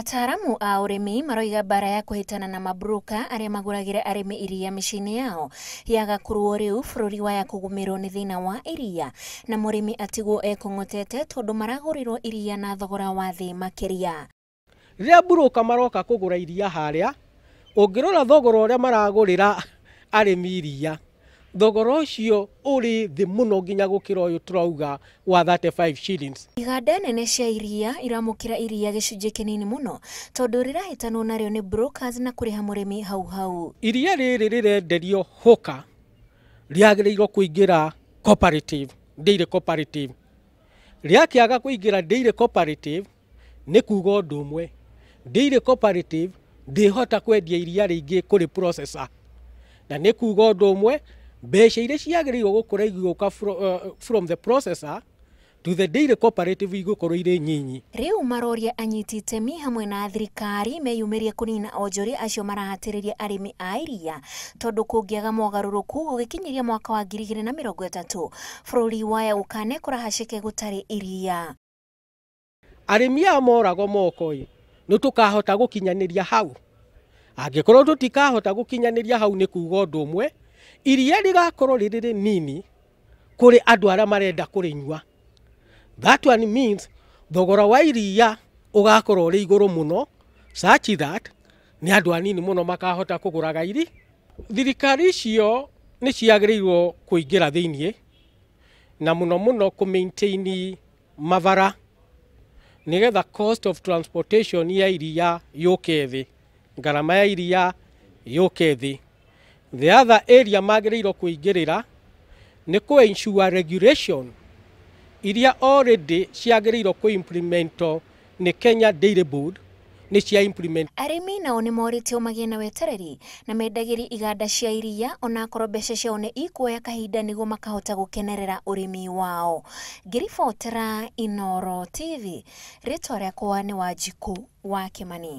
Ataaramu a urimi maroiga mbara ya kuhitana na mabroka aria maguragira arimi iriia micini yao yagakorwo riu bururi waya kugumirwo ni thina wa iriia na murimi atigwo ekongotete tondu maragurirwo iriia na thogora wa thi makiria. Riria broka maroka kugura iriia haria ungirora thogora uria maragurira arimi iriia thogora ucio uri thi muno nginya gukira uyu turauga wa 35 shillings. Iganda nene cia iriia iramukira iriia gicunji kinini muno tondu rirahitanwo nario ni brokers na kuriha murimi hau. Iriia riri rirenderio huka riagiriirwo kuingira cooperative, dairy cooperative. Riakiaga kuingira dairy cooperative ni kuga undu umwe dairy cooperative ndihota kwendia iriia ringi kuri processor na ni kuga undu umwe mbeca iria ciagiriirwo gukura igioka from the processor to the dairy cooperative igukoro ire nyinyi. Riu maroria anyiti itemi hamwe na thirikari meyumirie kunina onjoria acio marahatiriria arimi a iriia tondu kungiaga mogaruruku gugikinyiria mwaka wa 2030 bururi waya ukanekora hacike gutari iriia. Arimi a morago mokoi no tukahota gukinyaniria hau angikorwo tutikahota gukinyaniria hau ni kuga undu umwe iriia rigakorwo riri nini kuri andu aria marenda kurinywa. That one means thogora wa iriia ugakorwo uri iguru muno such that ni andu anini muno makahota kuguraga iri. Thirikari icio ni ciagiriirwo kuingira thiini na muno ku maintain mavara nigetha cost of transportation ya iriia yuke thi, garama ya iriia yuke thi. The other area magiriirwo kuingirira ni ku ensure regulation iria already ciagiriirwo ku implement ni Kenya Dairy Board ni cia implement. Arimi nao ni moritio magie na wetereri na mendagiri iganda cia iriia ona korwo mbeca ciao ni ikuoya kahinda niguo makahota gukenerera urimi wao. Ngiribotera Inooro TV, ritwa riakwa ni Wanjiku wa Kimani.